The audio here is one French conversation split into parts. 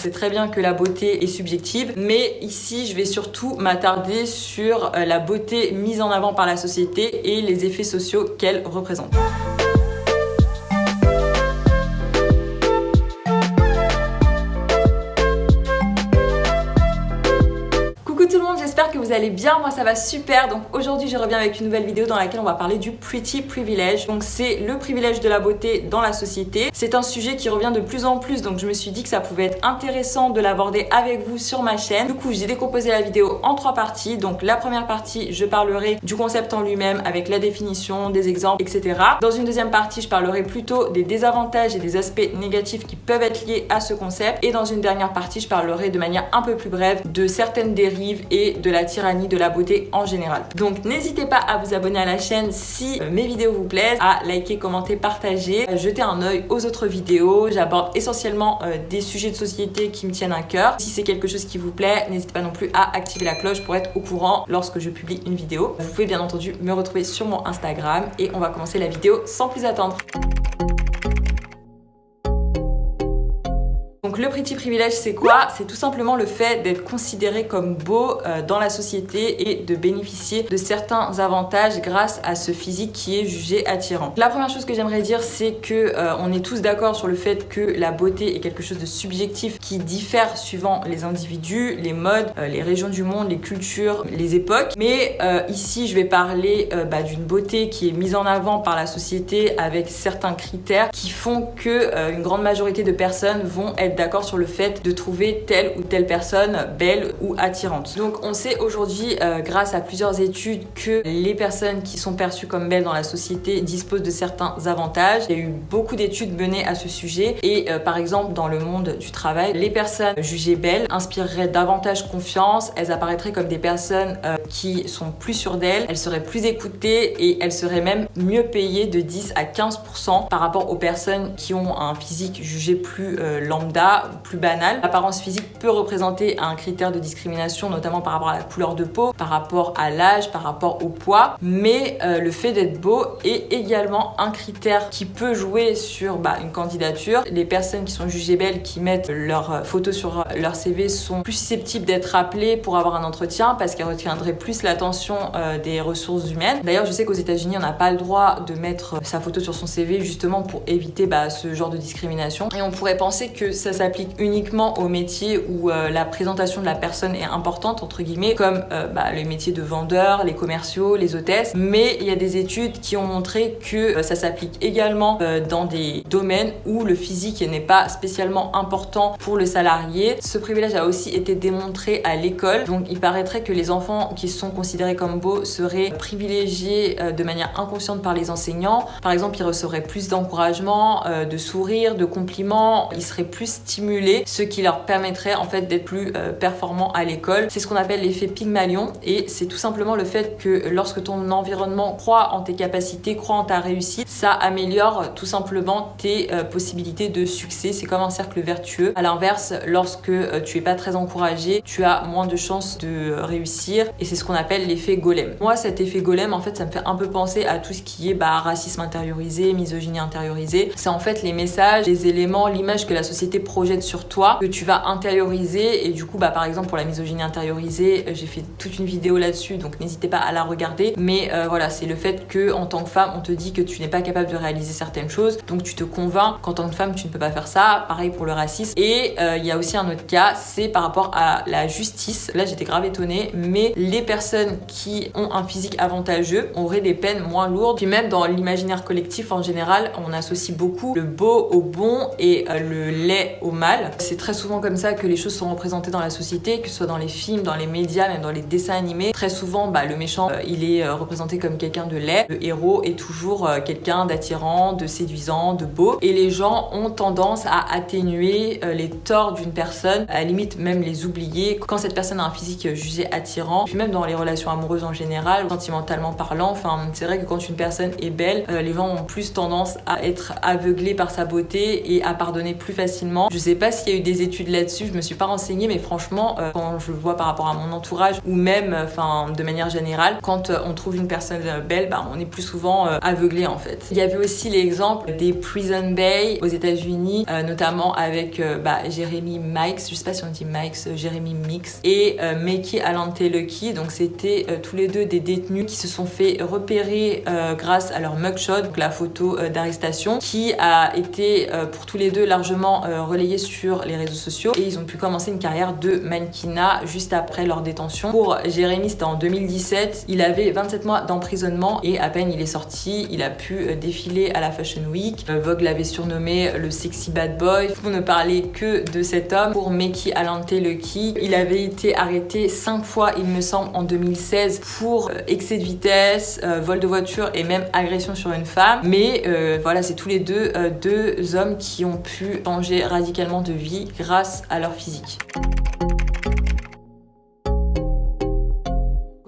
C'est très bien que la beauté est subjective, mais ici je vais surtout m'attarder sur la beauté mise en avant par la société et les effets sociaux qu'elle représente. J'espère que vous allez bien, moi ça va super. Donc aujourd'hui je reviens avec une nouvelle vidéo dans laquelle on va parler du pretty privilege. Donc c'est le privilège de la beauté dans la société. C'est un sujet qui revient de plus en plus, donc je me suis dit que ça pouvait être intéressant de l'aborder avec vous sur ma chaîne. Du coup j'ai décomposé la vidéo en 3 parties. Donc la première partie, je parlerai du concept en lui-même avec la définition, des exemples, etc. Dans une deuxième partie, je parlerai plutôt des désavantages et des aspects négatifs qui peuvent être liés à ce concept. Et dans une dernière partie, je parlerai de manière un peu plus brève de certaines dérives et de la tyrannie de la beauté en général. Donc n'hésitez pas à vous abonner à la chaîne si mes vidéos vous plaisent, à liker, commenter, partager, jeter un œil aux autres vidéos. J'aborde essentiellement des sujets de société qui me tiennent à cœur. Si c'est quelque chose qui vous plaît, n'hésitez pas non plus à activer la cloche pour être au courant lorsque je publie une vidéo. Vous pouvez bien entendu me retrouver sur mon Instagram et on va commencer la vidéo sans plus attendre. Donc le pretty privilège, c'est quoi? C'est tout simplement le fait d'être considéré comme beau dans la société et de bénéficier de certains avantages grâce à ce physique qui est jugé attirant. La première chose que j'aimerais dire, c'est que on est tous d'accord sur le fait que la beauté est quelque chose de subjectif qui diffère suivant les individus, les modes, les régions du monde, les cultures, les époques. Mais ici, je vais parler d'une beauté qui est mise en avant par la société avec certains critères qui font que une grande majorité de personnes vont être d'accord sur le fait de trouver telle ou telle personne belle ou attirante. Donc on sait aujourd'hui grâce à plusieurs études que les personnes qui sont perçues comme belles dans la société disposent de certains avantages. Il y a eu beaucoup d'études menées à ce sujet et par exemple dans le monde du travail, les personnes jugées belles inspireraient davantage confiance, elles apparaîtraient comme des personnes qui sont plus sûres d'elles, elles seraient plus écoutées et elles seraient même mieux payées de 10 à 15% par rapport aux personnes qui ont un physique jugé plus lambda, plus banal. L'apparence physique peut représenter un critère de discrimination, notamment par rapport à la couleur de peau, par rapport à l'âge, par rapport au poids, mais le fait d'être beau est également un critère qui peut jouer sur une candidature. Les personnes qui sont jugées belles, qui mettent leurs photos sur leur CV sont plus susceptibles d'être appelées pour avoir un entretien parce qu'elles retiendraient plus l'attention des ressources humaines. D'ailleurs, je sais qu'aux États-Unis, on n'a pas le droit de mettre sa photo sur son CV justement pour éviter ce genre de discrimination. Et on pourrait penser que ça s'applique uniquement aux métiers où la présentation de la personne est importante, entre guillemets, comme les métiers de vendeurs, les commerciaux, les hôtesses. Mais il y a des études qui ont montré que ça s'applique également dans des domaines où le physique n'est pas spécialement important pour le salarié. Ce privilège a aussi été démontré à l'école. Donc il paraîtrait que les enfants qui sont considérés comme beaux seraient privilégiés de manière inconsciente par les enseignants. Par exemple, ils recevraient plus d'encouragement, de sourires, de compliments. Ils seraient plus stimulés, ce qui leur permettrait en fait d'être plus performants à l'école. C'est ce qu'on appelle l'effet Pygmalion et c'est tout simplement le fait que lorsque ton environnement croit en tes capacités, croit en ta réussite, ça améliore tout simplement tes possibilités de succès. C'est comme un cercle vertueux. À l'inverse, lorsque tu es pas très encouragé, tu as moins de chances de réussir et c'est ce qu'on appelle l'effet golem. Moi, cet effet golem, en fait, ça me fait un peu penser à tout ce qui est racisme intériorisé, misogynie intériorisée. C'est en fait les messages, les éléments, l'image que la société projette sur toi, que tu vas intérioriser et du coup par exemple pour la misogynie intériorisée, j'ai fait toute une vidéo là-dessus, donc n'hésitez pas à la regarder, mais voilà, c'est le fait que en tant que femme on te dit que tu n'es pas capable de réaliser certaines choses, donc tu te convaincs qu'en tant que femme tu ne peux pas faire ça. Pareil pour le racisme. Et il y a aussi un autre cas, c'est par rapport à la justice. Là j'étais grave étonnée, mais les personnes qui ont un physique avantageux auraient des peines moins lourdes. Puis même dans l'imaginaire collectif en général, on associe beaucoup le beau au bon et le laid au mal. C'est très souvent comme ça que les choses sont représentées dans la société, que ce soit dans les films, dans les médias, même dans les dessins animés. Très souvent, le méchant, il est représenté comme quelqu'un de laid. Le héros est toujours quelqu'un d'attirant, de séduisant, de beau. Et les gens ont tendance à atténuer les torts d'une personne, à la limite même les oublier quand cette personne a un physique jugé attirant. Puis même dans les relations amoureuses en général, sentimentalement parlant, c'est vrai que quand une personne est belle, les gens ont plus tendance à être aveuglés par sa beauté et à pardonner plus facilement. Je sais pas s'il y a eu des études là-dessus, je me suis pas renseignée, mais franchement, quand je le vois par rapport à mon entourage ou même, de manière générale, quand on trouve une personne belle, on est plus souvent aveuglé en fait. Il y avait aussi l'exemple des Prison Bae aux États-Unis, notamment avec Jeremy Mikes, je sais pas si on dit Mikes, Jeremy Mix et Meki Alante Lucky. Donc c'était tous les deux des détenus qui se sont fait repérer grâce à leur mugshot, donc la photo d'arrestation, qui a été pour tous les deux largement relayée sur les réseaux sociaux, et ils ont pu commencer une carrière de mannequinat juste après leur détention. Pour Jérémy, c'était en 2017, il avait 27 mois d'emprisonnement et à peine il est sorti, il a pu défiler à la Fashion Week. Vogue l'avait surnommé le sexy bad boy, pour ne parler que de cet homme. Pour Meki Alante Lucky, il avait été arrêté 5 fois, il me semble, en 2016 pour excès de vitesse, vol de voiture et même agression sur une femme. Mais voilà, c'est tous les deux deux hommes qui ont pu changer radicalement de vie grâce à leur physique.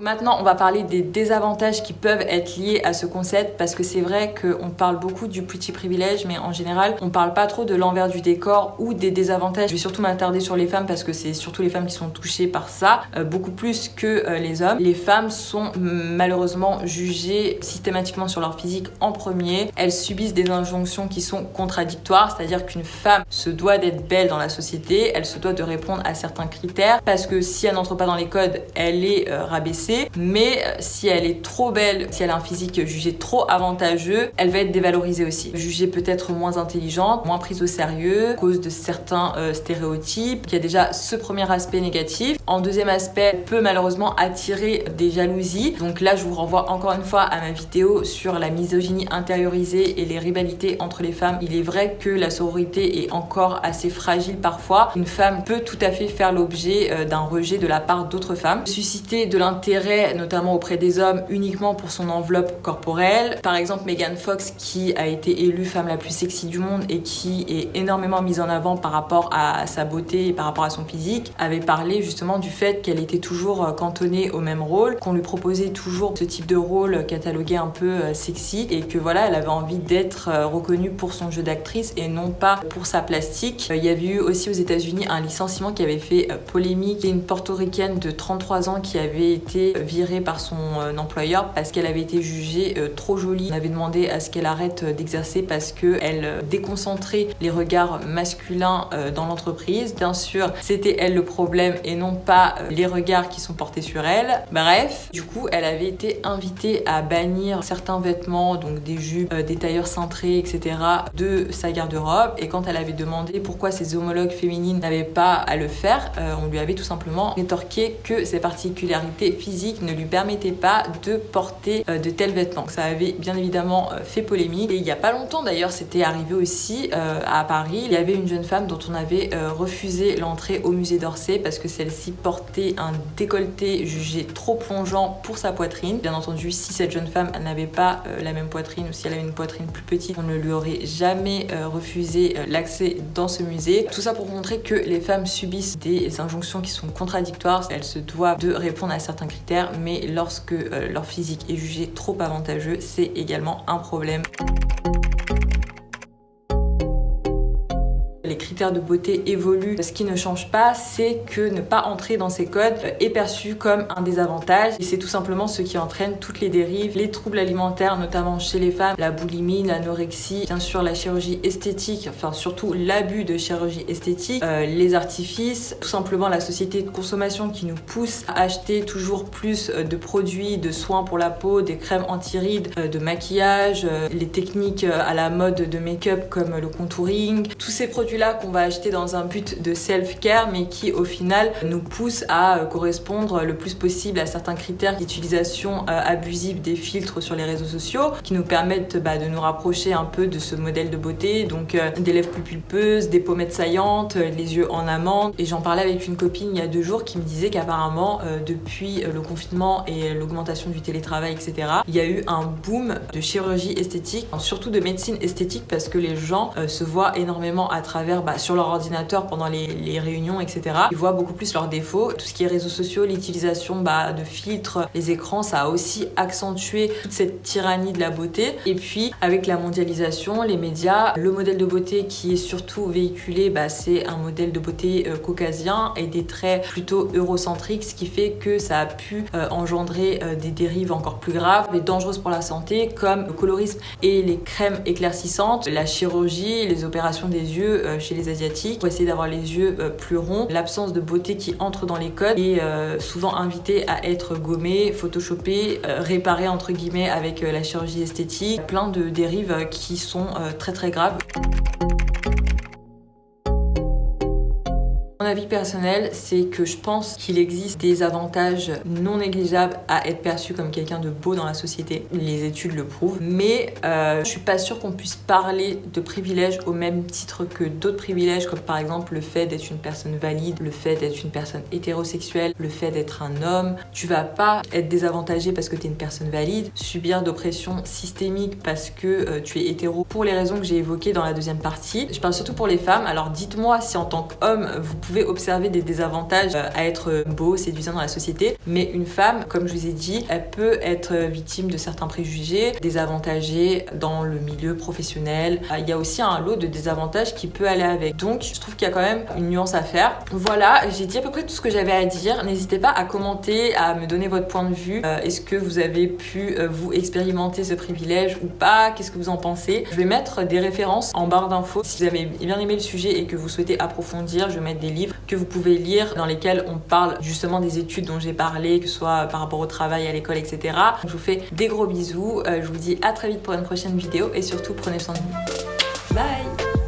Maintenant, on va parler des désavantages qui peuvent être liés à ce concept, parce que c'est vrai qu'on parle beaucoup du pretty privilège, mais en général, on parle pas trop de l'envers du décor ou des désavantages. Je vais surtout m'attarder sur les femmes parce que c'est surtout les femmes qui sont touchées par ça, beaucoup plus que les hommes. Les femmes sont malheureusement jugées systématiquement sur leur physique en premier. Elles subissent des injonctions qui sont contradictoires, c'est-à-dire qu'une femme se doit d'être belle dans la société, elle se doit de répondre à certains critères, parce que si elle n'entre pas dans les codes, elle est rabaissée. Mais si elle est trop belle, si elle a un physique jugé trop avantageux, elle va être dévalorisée aussi. Jugée peut-être moins intelligente, moins prise au sérieux, à cause de certains stéréotypes. Il y a déjà ce premier aspect négatif. En deuxième aspect, elle peut malheureusement attirer des jalousies. Donc là, je vous renvoie encore une fois à ma vidéo sur la misogynie intériorisée et les rivalités entre les femmes. Il est vrai que la sororité est encore assez fragile parfois. Une femme peut tout à fait faire l'objet d'un rejet de la part d'autres femmes. Susciter de l'intérêt notamment auprès des hommes uniquement pour son enveloppe corporelle. Par exemple, Megan Fox, qui a été élue femme la plus sexy du monde et qui est énormément mise en avant par rapport à sa beauté et par rapport à son physique, avait parlé justement du fait qu'elle était toujours cantonnée au même rôle, qu'on lui proposait toujours ce type de rôle catalogué un peu sexy, et que voilà, elle avait envie d'être reconnue pour son jeu d'actrice et non pas pour sa plastique. Il y avait eu aussi aux États-Unis un licenciement qui avait fait polémique. Une portoricaine de 33 ans qui avait été virée par son employeur parce qu'elle avait été jugée trop jolie. On avait demandé à ce qu'elle arrête d'exercer parce qu'elle déconcentrait les regards masculins dans l'entreprise. Bien sûr, c'était elle le problème et non pas les regards qui sont portés sur elle. Bref, du coup, elle avait été invitée à bannir certains vêtements, donc des jupes, des tailleurs cintrés, etc., de sa garde-robe. Et quand elle avait demandé pourquoi ses homologues féminines n'avaient pas à le faire, on lui avait tout simplement rétorqué que ses particularités physiques ne lui permettait pas de porter de tels vêtements. Ça avait bien évidemment fait polémique. Et il n'y a pas longtemps d'ailleurs, c'était arrivé aussi à Paris. Il y avait une jeune femme dont on avait refusé l'entrée au musée d'Orsay parce que celle-ci portait un décolleté jugé trop plongeant pour sa poitrine. Bien entendu, si cette jeune femme n'avait pas la même poitrine ou si elle avait une poitrine plus petite, on ne lui aurait jamais refusé l'accès dans ce musée. Tout ça pour montrer que les femmes subissent des injonctions qui sont contradictoires. Elles se doivent de répondre à certains critères, mais lorsque leur physique est jugé trop avantageux, c'est également un problème. Les critères de beauté évoluent. Ce qui ne change pas, c'est que ne pas entrer dans ces codes est perçu comme un désavantage, et c'est tout simplement ce qui entraîne toutes les dérives, les troubles alimentaires, notamment chez les femmes, la boulimie, l'anorexie, bien sûr la chirurgie esthétique, enfin surtout l'abus de chirurgie esthétique, les artifices, tout simplement la société de consommation qui nous pousse à acheter toujours plus de produits, de soins pour la peau, des crèmes anti-rides, de maquillage, les techniques à la mode de make-up comme le contouring, tous ces produits-là qu'on va acheter dans un but de self-care, mais qui au final nous poussent à correspondre le plus possible à certains critères d'utilisation abusive des filtres sur les réseaux sociaux, qui nous permettent de nous rapprocher un peu de ce modèle de beauté, donc des lèvres plus pulpeuses, des pommettes saillantes, les yeux en amande. Et j'en parlais avec une copine il y a 2 jours qui me disait qu'apparemment depuis le confinement et l'augmentation du télétravail, etc., il y a eu un boom de chirurgie esthétique, surtout de médecine esthétique, parce que les gens se voient énormément à travers sur leur ordinateur pendant les réunions, etc. Ils voient beaucoup plus leurs défauts. Tout ce qui est réseaux sociaux, l'utilisation de filtres, les écrans, ça a aussi accentué toute cette tyrannie de la beauté. Et puis avec la mondialisation, les médias, le modèle de beauté qui est surtout véhiculé, c'est un modèle de beauté caucasien et des traits plutôt eurocentriques, ce qui fait que ça a pu engendrer des dérives encore plus graves et dangereuses pour la santé, comme le colorisme et les crèmes éclaircissantes, la chirurgie, les opérations des yeux chez les asiatiques pour essayer d'avoir les yeux plus ronds, l'absence de beauté qui entre dans les codes et souvent invité à être gommé, photoshopé, réparé entre guillemets avec la chirurgie esthétique, plein de dérives qui sont très très graves. Mon avis personnel, c'est que je pense qu'il existe des avantages non négligeables à être perçu comme quelqu'un de beau dans la société. Les études le prouvent. Mais je suis pas sûre qu'on puisse parler de privilèges au même titre que d'autres privilèges, comme par exemple le fait d'être une personne valide, le fait d'être une personne hétérosexuelle, le fait d'être un homme. Tu vas pas être désavantagé parce que tu es une personne valide, subir d'oppression systémique parce que tu es hétéro, pour les raisons que j'ai évoquées dans la deuxième partie. Je parle surtout pour les femmes. Alors dites-moi si en tant qu'homme, vous pouvez observer des désavantages à être beau, séduisant dans la société, mais une femme, comme je vous ai dit, elle peut être victime de certains préjugés, désavantagée dans le milieu professionnel. Il y a aussi un lot de désavantages qui peut aller avec. Donc je trouve qu'il y a quand même une nuance à faire. Voilà, j'ai dit à peu près tout ce que j'avais à dire. N'hésitez pas à commenter, à me donner votre point de vue. Est-ce que vous avez pu vous expérimenter ce privilège ou pas? Qu'est-ce que vous en pensez? Je vais mettre des références en barre d'infos. Si vous avez bien aimé le sujet et que vous souhaitez approfondir, je vais mettre des livres que vous pouvez lire dans lesquels on parle justement des études dont j'ai parlé, que ce soit par rapport au travail, à l'école, etc. Je vous fais des gros bisous. Je vous dis à très vite pour une prochaine vidéo et surtout prenez soin de vous. Bye!